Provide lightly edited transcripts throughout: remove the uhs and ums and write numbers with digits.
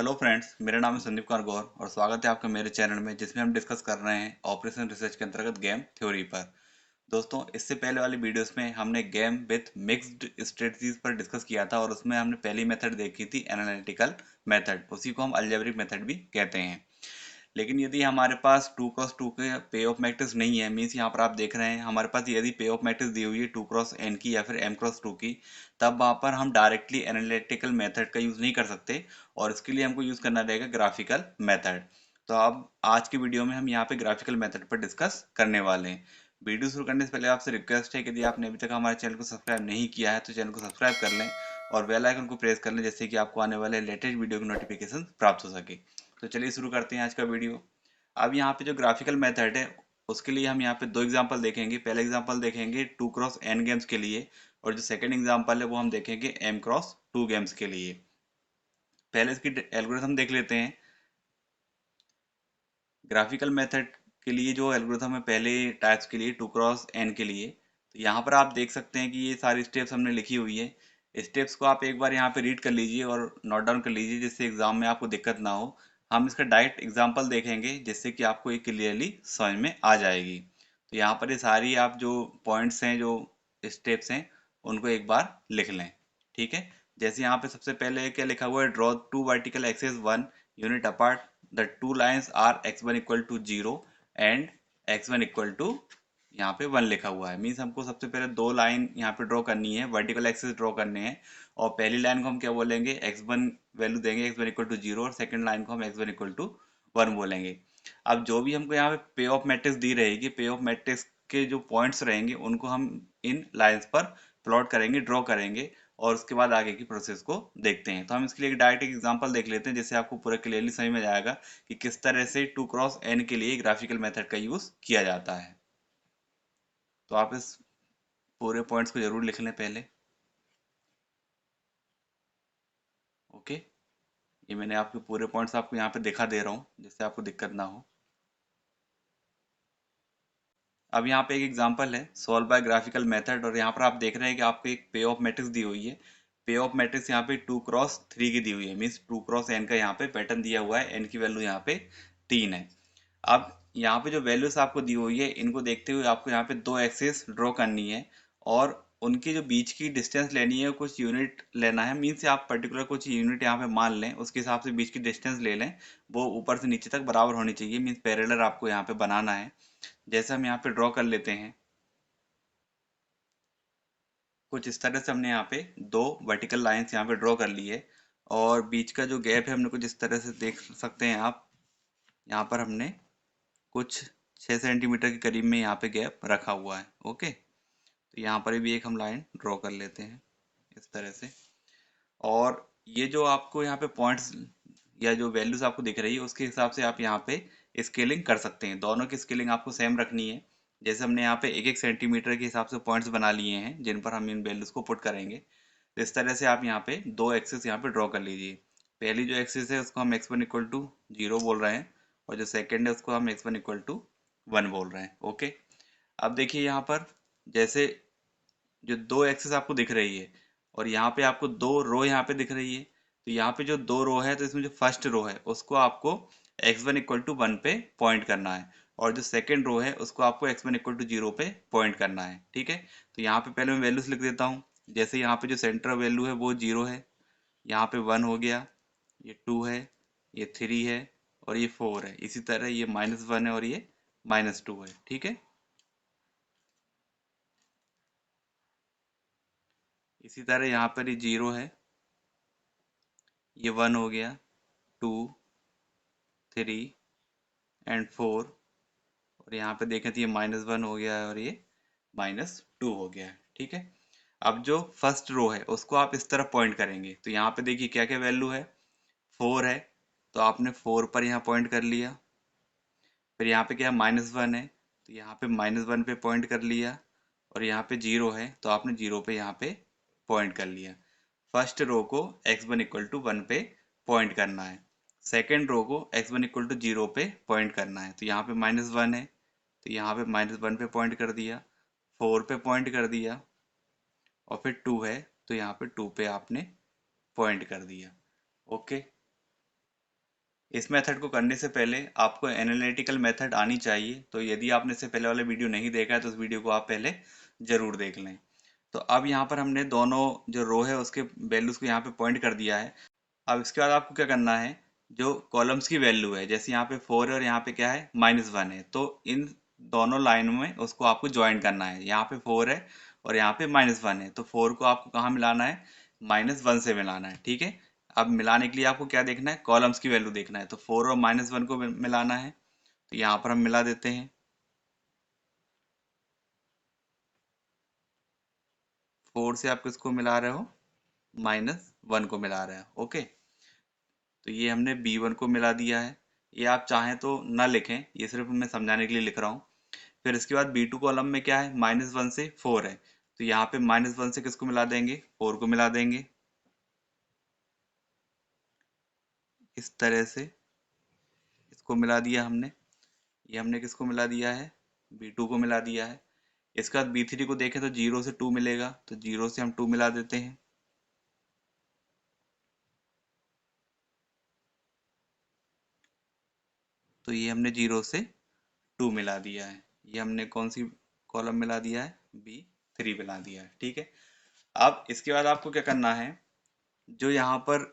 Hello friends, मेरा नाम है संदीप कुमार गौर और स्वागत है आपका मेरे चैनल में जिसमें हम डिस्कस कर रहे हैं ऑपरेशन रिसर्च के अंतर्गत गेम थ्योरी पर। दोस्तों, इससे पहले वाली वीडियोस में हमने गेम विथ मिक्स्ड स्ट्रेटजीज पर डिस्कस किया था और उसमें हमने पहली मेथड देखी थी एनालिटिकल मेथड, उसी को हम अलजेब्रिक मेथड भी कहते हैं। लेकिन यदि हमारे पास 2x2 के पे ऑफ मैट्रिक्स नहीं है, मीन्स यहाँ पर आप देख रहे हैं हमारे पास यदि पे ऑफ मैट्रिक्स दी हुई है 2x n की या फिर m×2 की, तब वहाँ पर हम डायरेक्टली एनालिटिकल मेथड का यूज़ नहीं कर सकते और इसके लिए हमको यूज़ करना रहेगा ग्राफिकल मेथड। तो अब आज की वीडियो में हम यहाँ पे ग्राफिकल मेथड पर डिस्कस करने वाले हैं। वीडियो शुरू करने से पहले आपसे रिक्वेस्ट है कि यदि आपने अभी तक हमारे चैनल को सब्सक्राइब नहीं किया है तो चैनल को सब्सक्राइब कर लें और बेल आइकन को प्रेस कर लें, जिससे कि आपको आने वाले लेटेस्ट वीडियो की नोटिफिकेशन प्राप्त हो सके। तो चलिए शुरू करते हैं आज का वीडियो। अब यहाँ पे जो ग्राफिकल मेथड है उसके लिए हम यहाँ पे दो एग्जांपल देखेंगे। पहले एग्जांपल देखेंगे 2x n गेम्स के लिए और जो सेकंड एग्जांपल है वो हम देखेंगे m×2 गेम्स के लिए। पहले इसकी एल्गोरिथम देख लेते हैं। ग्राफिकल मेथड के लिए जो एल्गोरिथम है पहले टाइप्स के लिए 2x n के लिए, तो यहाँ पर आप देख सकते हैं कि ये सारी स्टेप्स हमने लिखी हुई है। स्टेप्स को आप एक बार यहाँ पे रीड कर लीजिए और नोट डाउन कर लीजिए, जिससे एग्जाम में आपको दिक्कत ना हो। हम इसका डायरेक्ट एग्जांपल देखेंगे जिससे कि आपको ये क्लियरली समझ में आ जाएगी। तो यहाँ पर ये सारी आप जो पॉइंट्स हैं, जो स्टेप्स हैं, उनको एक बार लिख लें। ठीक है, जैसे यहाँ पे सबसे पहले क्या लिखा हुआ है, draw two vertical axes 1 unit apart, the two lines are x1 equal to 0 and x1 equal to, यहाँ पे 1 लिखा हुआ है। मीन्स हमको सबसे पहले दो लाइन यहाँ पे ड्रॉ करनी है, वर्टिकल एक्सेस ड्रॉ करने हैं। और पहली लाइन को हम क्या बोलेंगे, x1 वैल्यू देंगे x1 इक्वल टू 0 और सेकंड लाइन को हम x1 इक्वल टू 1 बोलेंगे। अब जो भी हमको यहाँ पे पे ऑफ मैट्रिक्स दी रहेगी, पे ऑफ मैट्रिक्स के जो पॉइंट्स रहेंगे उनको हम इन लाइन्स पर प्लॉट करेंगे, ड्रॉ करेंगे और उसके बाद आगे की प्रोसेस को देखते हैं। तो हम इसके लिए डायरेक्ट एग्जांपल देख लेते हैं, जिससे आपको पूरा क्लियरली समझ में जाएगा कि किस तरह से 2x n के लिए ग्राफिकल मेथड का यूज किया जाता है। तो आप इस पूरे पॉइंट्स को जरूर लिख लें पहले। ओके, ये मैंने आपके पूरे पॉइंट्स आपको यहाँ पे दिखा दे रहा हूँ जिससे आपको दिक्कत ना हो। अब यहाँ पे एक एग्जांपल है सॉल्व बाय ग्राफिकल मेथड और यहाँ पर आप देख रहे हैं कि आपको एक पे ऑफ मैट्रिक्स दी हुई है। पे ऑफ मैट्रिक्स यहाँ पे 2x3 की दी हुई है, मीन्स 2x n का यहाँ पे पैटर्न दिया हुआ है। n की वैल्यू यहाँ पे 3 है। अब यहाँ पे जो वैल्यूज आपको दी हुई है, इनको देखते हुए आपको यहाँ पे दो एक्सिस ड्रॉ करनी है और उनके जो बीच की डिस्टेंस लेनी है, कुछ यूनिट लेना है। मीन्स आप पर्टिकुलर कुछ यूनिट यहाँ पे मान लें, उसके हिसाब से बीच की डिस्टेंस ले लें। वो ऊपर से नीचे तक बराबर होनी चाहिए, मीन्स पैरेलल आपको यहाँ पे बनाना है। जैसे हम यहाँ पे ड्रॉ कर लेते हैं, कुछ इस तरह से हमने यहाँ पे दो वर्टिकल लाइंस यहाँ पे ड्रॉ कर ली है और बीच का जो गैप है हमने कुछ इस तरह से देख सकते हैं आप। यहाँ पर हमने कुछ 6 सेंटीमीटर के करीब में यहाँ पे गैप रखा हुआ है। ओके, तो यहाँ पर भी एक हम लाइन ड्रॉ कर लेते हैं इस तरह से। और ये जो आपको यहाँ पे पॉइंट्स या जो वैल्यूज आपको दिख रही है, उसके हिसाब से आप यहाँ पे स्केलिंग कर सकते हैं। दोनों की स्केलिंग आपको सेम रखनी है। जैसे हमने यहाँ पे एक एक सेंटीमीटर के हिसाब से पॉइंट्स बना लिए हैं जिन पर हम इन वैल्यूज को पुट करेंगे। तो इस तरह से आप यहाँ पे दो एक्सिस यहाँ पे ड्रॉ कर लीजिए। पहली जो एक्सिस है उसको हम x1 इक्वल टू 0 बोल रहे हैं और जो सेकेंड है उसको हम x1 इक्वल टू 1 बोल रहे हैं। ओके, अब देखिए यहाँ पर जैसे जो दो एक्सिस आपको दिख रही है और यहाँ पे आपको दो रो यहाँ पे दिख रही है, तो यहाँ पे जो दो रो है तो इसमें जो फर्स्ट रो है उसको आपको x1 इक्वल टू 1 पे पॉइंट करना है और जो सेकंड रो है उसको आपको x1 इक्वल टू 0 पे पॉइंट करना है। ठीक है, तो यहाँ पे पहले मैं वैल्यूज लिख देता हूँ। जैसे यहाँ पे जो सेंटर वैल्यू है वो 0 है, यहाँ पे 1 हो गया, ये 2 है, ये 3 है और ये 4 है। इसी तरह ये -1 है और ये -2 है। ठीक है, इसी तरह यहाँ पर ये 0 है, ये 1 हो गया, 2, 3 एंड 4 और यहाँ पे देखें तो ये -1 हो गया है और ये -2 हो गया है। ठीक है, अब जो फर्स्ट रो है उसको आप इस तरफ पॉइंट करेंगे। तो यहाँ पे देखिए क्या क्या वैल्यू है, 4 है तो आपने 4 पर यहाँ पॉइंट कर लिया। फिर यहाँ पे क्या है, -1 है तो यहाँ पे -1 पे पॉइंट कर लिया और यहाँ पे 0 है तो आपने 0 पे यहाँ पे पॉइंट कर लिया। फर्स्ट रो को x1 इक्वल टू 1 पे पॉइंट करना है, सेकेंड रो को x1 इक्वल टू 0 पे पॉइंट करना है। तो यहाँ पे -1 है तो यहाँ पे -1 पे पॉइंट कर दिया, 4 पे पॉइंट कर दिया और फिर 2 है तो यहाँ पे 2 पे आपने पॉइंट कर दिया। ओके, इस मेथड को करने से पहले आपको एनालिटिकल मेथड आनी चाहिए। तो यदि आपने इससे पहले वाला वीडियो नहीं देखा है तो उस वीडियो को आप पहले ज़रूर देख लें। तो अब यहाँ पर हमने दोनों जो रो है उसके वैल्यूज़ को यहाँ पे पॉइंट कर दिया है। अब इसके बाद आपको क्या करना है, जो कॉलम्स की वैल्यू है, जैसे यहाँ पे 4 है और यहाँ पे क्या है -1 है, तो इन दोनों लाइन में उसको आपको ज्वाइन करना है। यहाँ पे 4 है और यहाँ पे -1 है, तो 4 को आपको कहाँ मिलाना है, -1 से मिलाना है। ठीक है, अब मिलाने के लिए आपको क्या देखना है, कॉलम्स की वैल्यू देखना है। तो 4 और -1 को मिलाना है, तो यहाँ पर हम मिला देते हैं। 4 से आप किसको मिला रहे हो, -1 को मिला रहे हो। ओके, तो ये हमने B1 को मिला दिया है। ये आप चाहें तो ना लिखें, ये सिर्फ मैं समझाने के लिए लिख रहा हूँ। फिर इसके बाद B2 कॉलम में क्या है, -1 से 4 है, तो यहाँ पे -1 से किसको मिला देंगे, 4 को मिला देंगे। इस तरह से इसको मिला दिया हमने। ये हमने किसको मिला दिया है, B2 को मिला दिया है। इसके बाद B3 को देखें तो 0 से 2 मिलेगा, तो 0 से हम 2 मिला देते हैं। तो ये हमने 0 से 2 मिला दिया है। ये हमने कौन सी कॉलम मिला दिया है, B3 मिला दिया है। ठीक है, अब इसके बाद आपको क्या करना है, जो यहाँ पर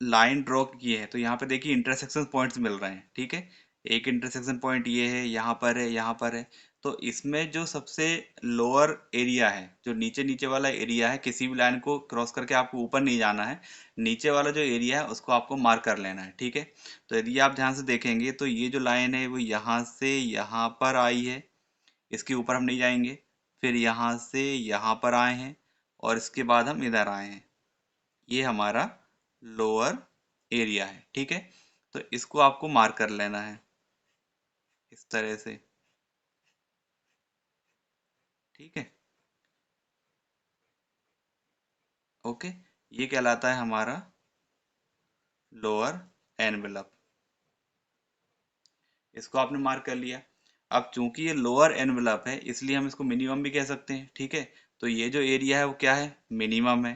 लाइन ड्रॉ की है, तो यहाँ पे देखिए इंटरसेक्शन पॉइंट्स मिल रहे हैं। ठीक है, एक इंटरसेक्शन पॉइंट ये है, यहाँ पर है, यहाँ पर है। तो इसमें जो सबसे लोअर एरिया है, जो नीचे नीचे वाला एरिया है, किसी भी लाइन को क्रॉस करके आपको ऊपर नहीं जाना है, नीचे वाला जो एरिया है उसको आपको मार्क कर लेना है। ठीक है, तो यदि आप ध्यान से देखेंगे तो ये जो लाइन है वो यहाँ से यहाँ पर आई है, इसके ऊपर हम नहीं जाएंगे। फिर यहाँ से यहाँ पर आए हैं और इसके बाद हम इधर आए हैं। ये हमारा लोअर एरिया है। ठीक है, तो इसको आपको मार्क कर लेना है इस तरह से। ठीक है, ओके, ये कहलाता है हमारा लोअर एनवेलप। इसको आपने मार्क कर लिया। अब चूंकि ये लोअर एनवेलप है इसलिए हम इसको मिनिमम भी कह सकते हैं। ठीक है, तो ये जो एरिया है वो क्या है, मिनिमम है।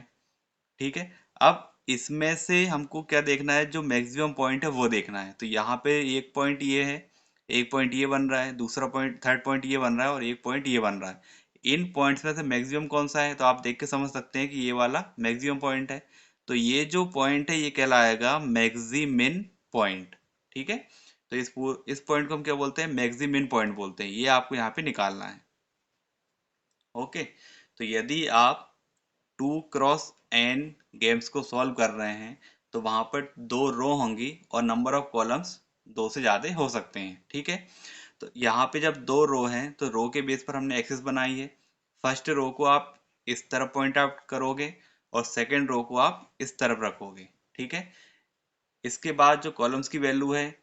ठीक है, अब इसमें से हमको क्या देखना है, जो मैक्सिमम पॉइंट है वो देखना है। तो यहाँ पे एक पॉइंट ये है, एक पॉइंट ये बन रहा है, दूसरा पॉइंट, थर्ड पॉइंट ये बन रहा है और एक पॉइंट ये बन रहा है। इन पॉइंट्स में से मैक्सिमम कौन सा है, तो आप देख के समझ सकते हैं कि ये वाला मैक्सिमम पॉइंट है। तो ये जो पॉइंट है ये कहलाएगा मैक्सिमिन पॉइंट। ठीक है, तो इस पॉइंट को हम क्या बोलते हैं, मैक्सिमिन पॉइंट बोलते हैं। ये आपको यहाँ पे निकालना है। ओके, तो यदि आप 2x n गेम्स को सॉल्व कर रहे हैं तो वहां पर 2 रो होंगी और नंबर ऑफ कॉलम्स 2 से ज़्यादा हो सकते हैं। ठीक है, तो यहाँ पे जब 2 रो हैं तो रो के बेस पर हमने एक्सेस बनाई है। फर्स्ट रो को आप इस तरफ पॉइंट आउट करोगे और सेकेंड रो को आप इस तरफ रखोगे। ठीक है, इसके बाद जो कॉलम्स की वैल्यू है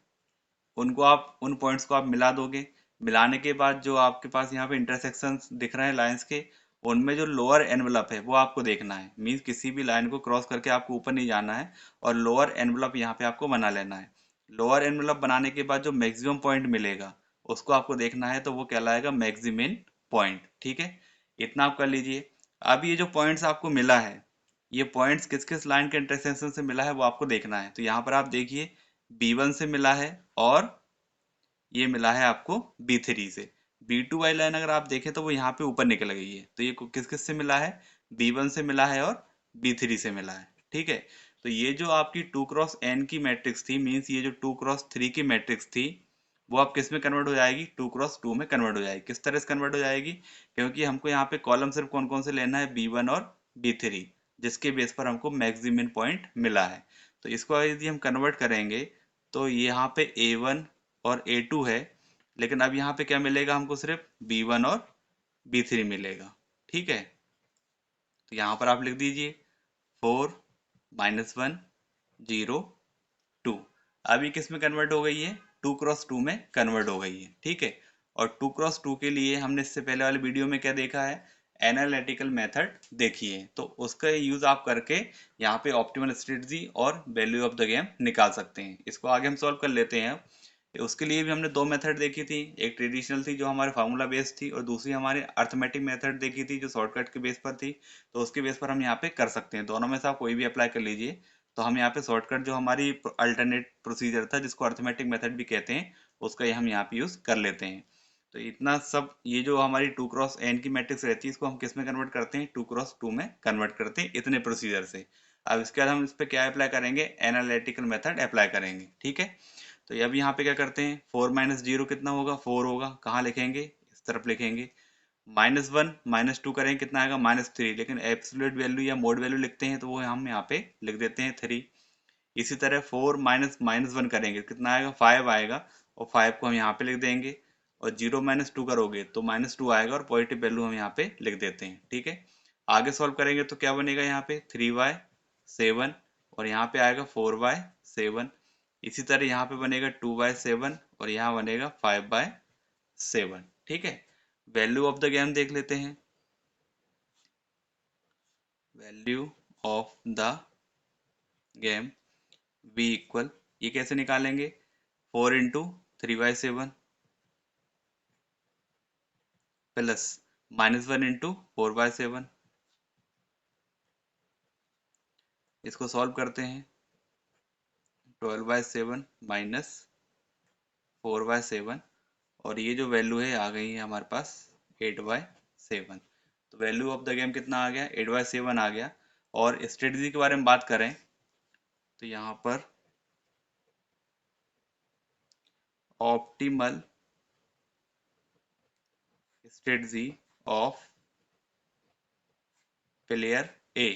उनको आप, उन पॉइंट्स को आप मिला दोगे। मिलाने के बाद जो आपके पास यहाँ पे इंटरसेक्शंस दिख रहे हैं लाइंस के, उनमें जो लोअर एनवलप है वो आपको देखना है। मीन्स किसी भी लाइन को क्रॉस करके आपको ऊपर नहीं जाना है और लोअर एनवलप यहाँ पे आपको बना लेना है। लोअर एनवलप बनाने के बाद जो मैक्सिमम पॉइंट मिलेगा उसको आपको देखना है, तो वो कहलाएगा मैक्सिमिन पॉइंट। ठीक है, इतना आप कर लीजिए। अब ये जो पॉइंट्स आपको मिला है, ये पॉइंट्स किस किस लाइन के इंटरसेक्शन से मिला है वो आपको देखना है। तो यहाँ पर आप देखिए B1 से मिला है और ये मिला है आपको B3 से। B2 वाली लाइन अगर आप देखें तो वो यहाँ पे ऊपर निकल गई है। तो ये किस किस से मिला है, B1 से मिला है और B3 से मिला है। ठीक है, तो ये जो आपकी 2x n की मैट्रिक्स थी, मीन्स ये जो 2x3 की मैट्रिक्स थी, वो अब किस में कन्वर्ट हो जाएगी, 2x2 में कन्वर्ट हो जाएगी। किस तरह से कन्वर्ट हो जाएगी, क्योंकि हमको यहाँ पे कॉलम सिर्फ कौन कौन से लेना है, B1 और B3, जिसके बेस पर हमको मैक्सिमम पॉइंट मिला है। तो इसको यदि हम कन्वर्ट करेंगे तो यहाँ पे A1 और A2 है, लेकिन अब यहाँ पे क्या मिलेगा हमको, सिर्फ B1 और B3 मिलेगा। ठीक है, तो यहाँ पर आप लिख दीजिए 4 -1 0 2। अब ये किस में कन्वर्ट हो गई है, 2x2 में कन्वर्ट हो गई है। ठीक है, और 2x2 के लिए हमने इससे पहले वाले वीडियो में क्या देखा है, एनालिटिकल मेथड देखी है। तो उसका यूज आप करके यहाँ पे ऑप्टिमल स्ट्रेटजी और वैल्यू ऑफ द गेम निकाल सकते हैं। इसको आगे हम सॉल्व कर लेते हैं। उसके लिए भी हमने 2 मेथड देखी थी, एक ट्रेडिशनल थी जो हमारे फार्मूला बेस्ड थी और दूसरी हमारी अर्थमेटिक मेथड देखी थी जो शॉर्टकट के बेस पर थी। तो उसके बेस पर हम यहाँ पे कर सकते हैं, दोनों में से आप कोई भी अप्लाई कर लीजिए। तो हम यहाँ पे शॉर्टकट जो हमारी अल्टरनेट प्रोसीजर था जिसको अर्थमेटिक मेथड भी कहते हैं उसका हम यहाँ पे यूज़ कर लेते हैं। तो इतना सब ये जो हमारी 2x n की मैट्रिक्स रहती है इसको हम किस में कन्वर्ट करते हैं, 2x2 में कन्वर्ट करते हैं इतने प्रोसीजर से। अब इसके बाद हम इस पर क्या अप्लाई करेंगे, एनालिटिकल मेथड अप्लाई करेंगे। ठीक है, तो अब यहाँ पे क्या करते हैं, 4 माइनस जीरो कितना होगा, 4 होगा। कहाँ लिखेंगे, इस तरफ लिखेंगे। -1 -2 करेंगे कितना आएगा, -3। लेकिन एब्सोल्यूट वैल्यू या मोड वैल्यू लिखते हैं तो वो हम यहाँ पे लिख देते हैं 3। इसी तरह 4 माइनस -1 करेंगे कितना आएगा, 5 आएगा। और 5 को हम यहाँ पे लिख देंगे। और 0 -2 करोगे तो -2 आएगा और पॉजिटिव वैल्यू हम यहाँ पे लिख देते हैं। ठीक है, आगे सॉल्व करेंगे तो क्या बनेगा, यहाँ पे 3y7 और यहाँ पे आएगा 4y7। इसी तरह यहाँ पे बनेगा 2y7 और यहाँ बनेगा 5/7। ठीक है, वैल्यू ऑफ द गेम देख लेते हैं। Value of the game v equal, ये कैसे निकालेंगे, 4 इंटू 3/7 प्लस -1 इंटू 4/7। इसको सॉल्व करते हैं, 12/7 माइनस 4/7 और ये जो वैल्यू है आ गई है हमारे पास 8/7। तो वैल्यू ऑफ द गेम कितना आ गया, 8/7 आ गया। और स्ट्रेटजी के बारे में बात करें तो यहाँ पर optimal strategy of player A.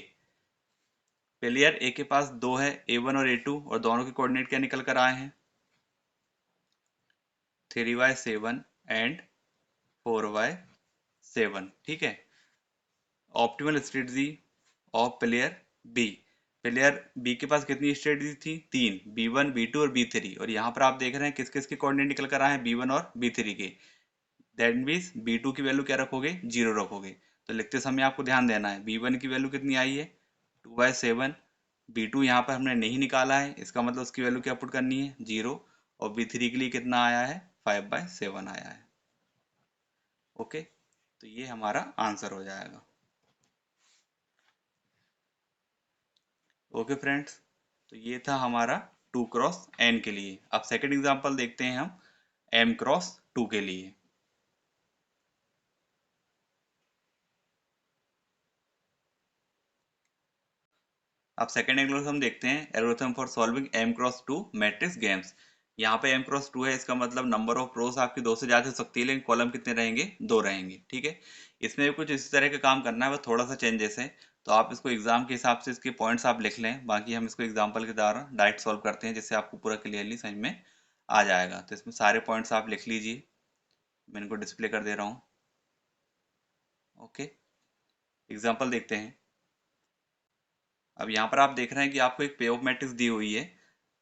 Player ए के पास दो है, A1 और A2, और दोनों के कोऑर्डिनेट क्या निकल कर आए हैं, 3/7 एंड 4/7। ठीक है, optimal strategy of player B. Player B के पास कितनी स्ट्रेटजी थी, 3, B1 B2 और B3। और यहाँ पर आप देख रहे हैं किस किस के कोऑर्डिनेट निकल कर आए हैं, B1 और B3 के। दैट मीन्स B2 की वैल्यू क्या रखोगे, 0 रखोगे। तो लिखते समय आपको ध्यान देना है, B1 की वैल्यू कितनी आई है, 2/7। B2 यहाँ पर हमने नहीं निकाला है, इसका मतलब उसकी वैल्यू क्या पुट करनी है, 0। और B3 के लिए कितना आया है, 5/7 आया है। ओके, तो ये हमारा आंसर हो जाएगा। ओके फ्रेंड्स, तो ये था हमारा 2x n के लिए। अब सेकंड एग्जांपल देखते हैं हम m×2 के लिए। अब सेकंड एग्जांपल हम देखते हैं, algorithm for solving m×2 matrix games. यहाँ पे m×2 है, इसका मतलब नंबर ऑफ रोज आपकी 2 से ज्यादा हो सकती है, लेकिन कॉलम कितने रहेंगे, 2 रहेंगे। ठीक है, इसमें भी कुछ इसी तरह का काम करना है, बस थोड़ा सा चेंजेस है। तो आप इसको एग्जाम के हिसाब से इसके पॉइंट्स आप लिख लें, बाकी हम इसको एग्जाम्पल के द्वारा डायरेक्ट सॉल्व करते हैं जिससे आपको पूरा क्लियरली समझ में आ जाएगा। तो इसमें सारे पॉइंट्स आप लिख लीजिए, मैं इनको डिस्प्ले कर दे रहा हूँ। ओके, एग्जाम्पल देखते हैं। अब यहाँ पर आप देख रहे हैं कि आपको एक पे ऑफ मैट्रिक्स दी हुई है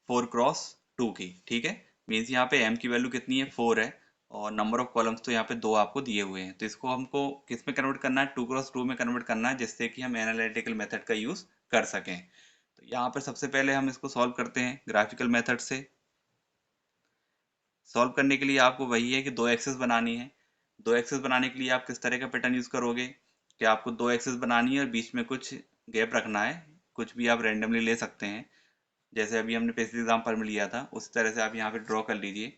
4×2 की। ठीक है, मीन्स यहाँ पे m की वैल्यू कितनी है, 4 है। और नंबर ऑफ कॉलम्स तो यहाँ पे 2 आपको दिए हुए हैं। तो इसको हमको किस में कन्वर्ट करना है, 2×2 में कन्वर्ट करना है, जिससे कि हम एनालिटिकल मेथड का यूज कर सकें। तो यहाँ पर सबसे पहले हम इसको सॉल्व करते हैं ग्राफिकल मेथड से। सॉल्व करने के लिए आपको वही है कि 2 एक्सेस बनानी है। 2 एक्सेस बनाने के लिए आप किस तरह का पैटर्न यूज करोगे, कि आपको 2 एक्सेस बनानी है और बीच में कुछ गैप रखना है। कुछ भी आप रेंडमली ले सकते हैं, जैसे अभी हमने पिछले एग्जाम्पल में लिया था उस तरह से आप यहाँ पे ड्रॉ कर लीजिए।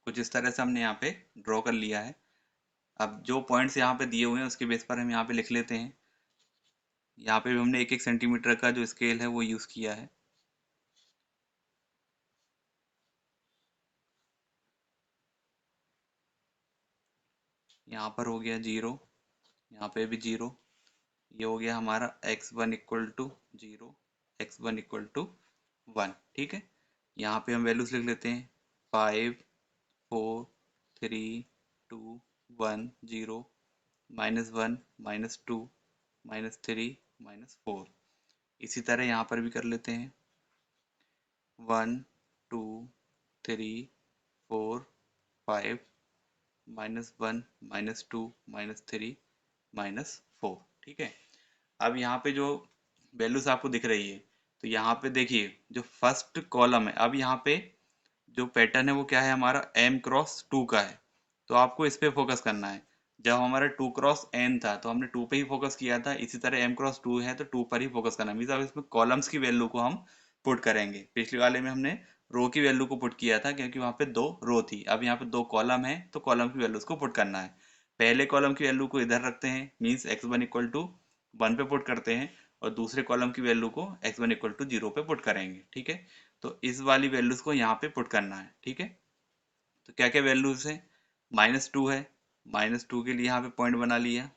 कुछ इस तरह से हमने यहाँ पे ड्रॉ कर लिया है। अब जो पॉइंट्स यहाँ पे दिए हुए हैं उसके बेस पर हम यहाँ पे लिख लेते हैं। यहाँ पे भी हमने 1-1 सेंटीमीटर का जो स्केल है वो यूज किया है। यहाँ पर हो गया 0, यहाँ पे भी 0। ये हो गया हमारा x1 equal to 0, x1 equal to 1। ठीक है, यहाँ पे हम वैल्यूज लिख लेते हैं, 5 4 3 2 1 0, -1 -2 -3 -4। इसी तरह यहाँ पर भी कर लेते हैं, 1 2 3 4 5 -1 -2 -3 -4। ठीक है, अब यहाँ पे जो वैल्यूज आपको दिख रही है, तो यहाँ पे देखिए जो फर्स्ट कॉलम है, अब यहाँ पे जो पैटर्न है वो क्या है हमारा m×2 का है। तो आपको इस पे फोकस करना है। जब हमारा 2 क्रॉस n था तो हमने 2 पे ही फोकस किया था, इसी तरह m क्रॉस 2 है तो 2 पर ही फोकस करना, मीन्स अब इसमें कॉलम्स की वैल्यू को हम पुट करेंगे। पिछले वाले में हमने रो की वैल्यू को पुट किया था क्योंकि वहाँ पे 2 रो थी, अब यहाँ पे 2 कॉलम है तो कॉलम की वैल्यूज को पुट करना है। पहले कॉलम की वैल्यू को इधर रखते हैं, मीन्स x1 इक्वल टू 1 पे पुट करते हैं, और दूसरे कॉलम की वैल्यू को x1 इक्वल टू 0 पे पुट करेंगे। ठीक है, तो इस वाली वैल्यूज को यहाँ पे पुट करना है। ठीक है, तो क्या क्या वैल्यूज है, -2 है, -2 के लिए यहाँ पे पॉइंट बना लिया,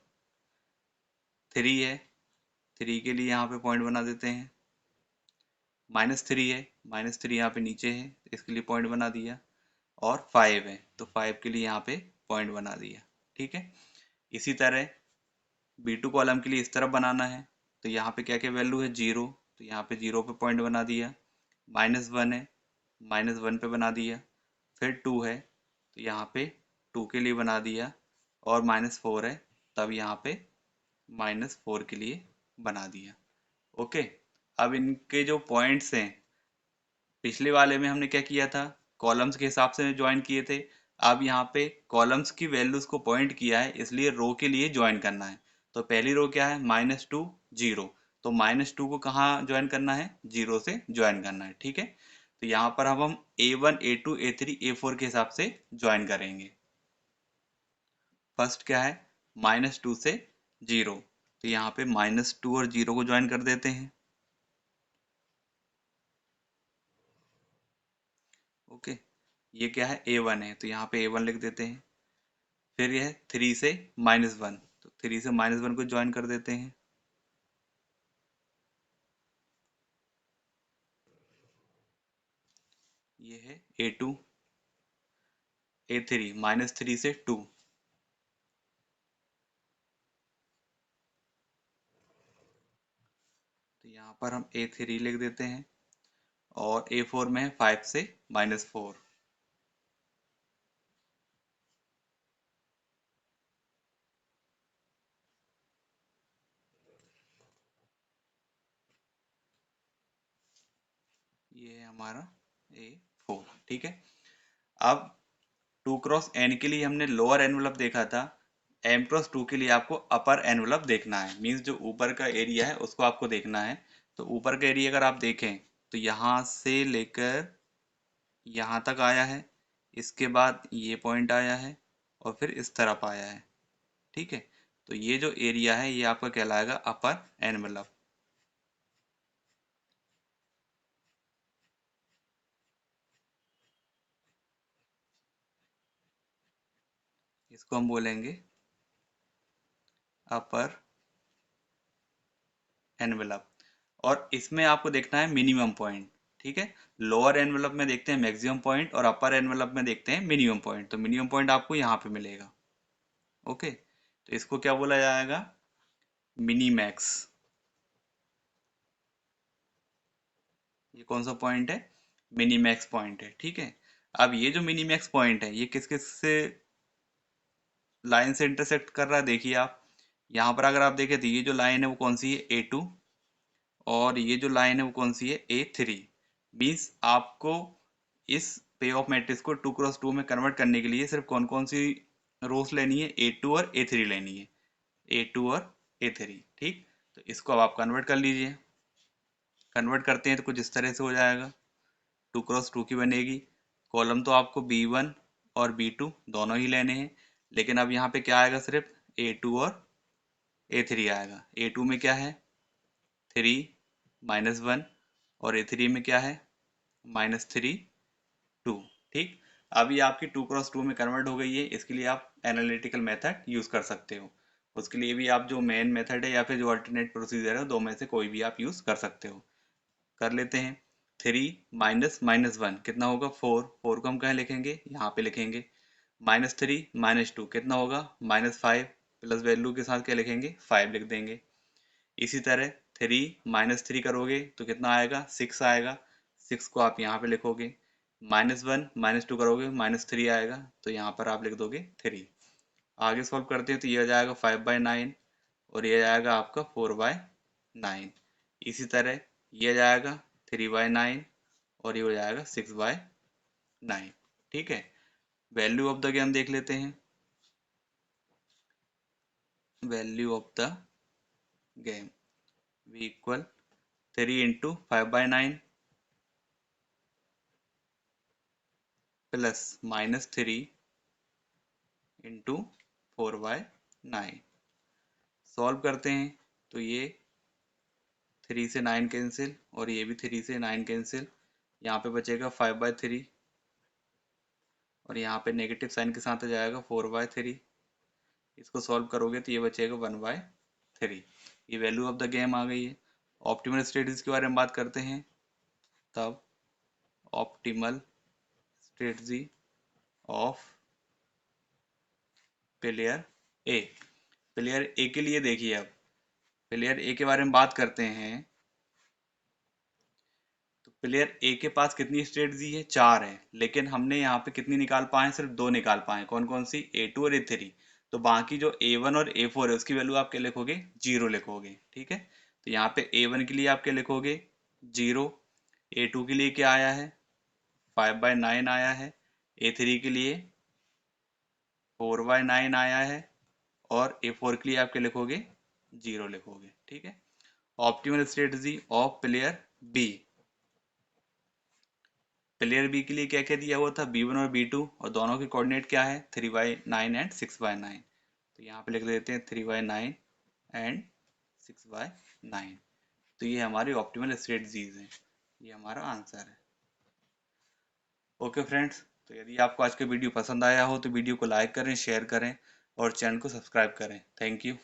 3 है, 3 के लिए यहाँ पे पॉइंट बना देते हैं, -3 है, -3 यहाँ पे नीचे है इसके लिए पॉइंट बना दिया, और 5 है तो 5 के लिए यहाँ पे पॉइंट बना दिया। ठीक है, इसी तरह B2 कॉलम के लिए इस तरफ बनाना है, तो यहाँ पे क्या क्या वैल्यू है, 0, तो यहाँ पे 0 पे पॉइंट बना दिया, -1 है, -1 पे बना दिया, फिर 2 है तो यहाँ पे 2 के लिए बना दिया, और -4 है तब यहाँ पे -4 के लिए बना दिया। ओके, अब इनके जो पॉइंट्स हैं, पिछले वाले में हमने क्या किया था, कॉलम्स के हिसाब से ज्वाइन किए थे, अब यहाँ पे कॉलम्स की वैल्यूज को पॉइंट किया है इसलिए रो के लिए ज्वाइन करना है। तो पहली रो क्या है, -2 0, तो -2 को कहाँ ज्वाइन करना है, 0 से ज्वाइन करना है। ठीक है, तो यहाँ पर अब हम A1 A2 A3 A4 के हिसाब से ज्वाइन करेंगे। फर्स्ट क्या है, -2 से 0, तो यहाँ पे -2 और 0 को ज्वाइन कर देते हैं। ओके, ये क्या है, A1 है तो यहाँ पे A1 लिख देते हैं। फिर यह 3 से -1, तो 3 से -1 को ज्वाइन कर देते हैं। ये है A2 A3, -3 से 2, तो यहाँ पर हम A3 लिख देते हैं, और A4 में है 5 से -4। ये है हमारा A4। ठीक है, अब 2 क्रॉस n के लिए हमने लोअर एनवलप देखा था, m क्रॉस 2 के लिए आपको अपर एनवलप देखना है, मीन्स जो ऊपर का एरिया है उसको आपको देखना है। तो ऊपर का एरिया अगर आप देखें तो यहाँ से लेकर यहाँ तक आया है, इसके बाद ये पॉइंट आया है, और फिर इस तरफ आया है। ठीक है, तो ये जो एरिया है ये आपका कहलाएगा अपर एनवलप। इसको हम बोलेंगे अपर एनवेलप, और इसमें आपको देखना है मिनिमम पॉइंट। ठीक है, लोअर एनवेलप में देखते हैं मैक्सिमम पॉइंट, और अपर एनवेलप में देखते हैं मिनिमम पॉइंट, तो मिनिमम पॉइंट आपको यहाँ पे मिलेगा। ओके, तो इसको क्या बोला जाएगा, मिनी मैक्स। ये कौन सा पॉइंट है, मिनी मैक्स पॉइंट है। ठीक है, अब ये जो मिनी मैक्स पॉइंट है ये किस किस से लाइन से इंटरसेक्ट कर रहा है, देखिए आप यहाँ पर अगर आप देखें तो ये जो लाइन है वो कौन सी है, A2, और ये जो लाइन है वो कौन सी है, A3। मीन्स आपको इस पे ऑफ मैट्रिक्स को 2 क्रॉस 2 में कन्वर्ट करने के लिए सिर्फ कौन कौन सी रोज लेनी है, A2 और A3 लेनी है, A2 और A3। ठीक, तो इसको अब आप कन्वर्ट कर लीजिए। कन्वर्ट करते हैं तो कुछ इस तरह से हो जाएगा, 2 क्रॉस 2 की बनेगी। कॉलम तो आपको B1 और B2 दोनों ही लेने हैं, लेकिन अब यहाँ पे क्या आएगा, सिर्फ A2 और A3 आएगा। A2 में क्या है, 3 -1, और A3 में क्या है, -3 2। ठीक, अब ये आपकी 2 क्रॉस 2 में कन्वर्ट हो गई है, इसके लिए आप एनालिटिकल मेथड यूज कर सकते हो। उसके लिए भी आप जो मेन मेथड है या फिर जो अल्टरनेट प्रोसीजर है, दो में से कोई भी आप यूज कर सकते हो। कर लेते हैं, 3 माइनस -1 कितना होगा, 4, 4 को हम कहाँ लिखेंगे, यहाँ पे लिखेंगे। -3 -2 कितना होगा, -5, प्लस वैल्यू के साथ क्या लिखेंगे, 5 लिख देंगे। इसी तरह 3 -3 करोगे तो कितना आएगा, 6 आएगा, 6 को आप यहाँ पे लिखोगे। -1 -2 करोगे, -3 आएगा, तो यहाँ पर आप लिख दोगे 3। आगे सॉल्व करते हैं तो ये आ जाएगा 5/9, और ये आएगा आपका 4/9। इसी तरह ये आ जाएगा 3/9, और ये हो जाएगा 6/9। ठीक है, वैल्यू ऑफ द गेम देख लेते हैं। Value of the game v equal 3 into 5/9 plus -3 into 4/9। Solve करते हैं तो ये 3 से 9 कैंसिल और ये भी 3 से 9 कैंसिल। यहाँ पे बचेगा 5/3 और यहाँ पे नेगेटिव साइन के साथ आ जाएगा 4/3। इसको सॉल्व करोगे तो ये बचेगा 1/3। ये वैल्यू ऑफ द गेम आ गई है। ऑप्टिमल स्ट्रेटजी के बारे में बात करते हैं। तब optimal strategy of player A. Player ए के लिए देखिए, अब प्लेयर ए के बारे में बात करते हैं तो प्लेयर ए के पास कितनी स्ट्रेटजी है, 4 है, लेकिन हमने यहाँ पे कितनी निकाल पाए, सिर्फ 2 निकाल पाए। कौन कौन सी, A2 और A3। तो बाकी जो A1 और A4 है उसकी वैल्यू आप क्या लिखोगे, 0 लिखोगे। ठीक है, तो यहाँ पे A1 के लिए आप क्या लिखोगे, 0। A2 के लिए क्या आया है, 5/9 आया है। A3 के लिए 4/9 आया है और A4 के लिए आप क्या लिखोगे, 0 लिखोगे। ठीक है। Optimal strategy of player B. Player B के लिए क्या क्या दिया हुआ था, B1 और B2, और दोनों के कोऑर्डिनेट क्या है, 3/9 एंड 6/9। तो यहाँ पे लिख देते हैं 3/9 एंड 6/9। तो ये हमारी ऑप्टिमल स्ट्रेटजीज हैं। ये हमारा आंसर है। ओके फ्रेंड्स, तो यदि आपको आज का वीडियो पसंद आया हो तो वीडियो को लाइक करें, शेयर करें और चैनल को सब्सक्राइब करें। Thank you.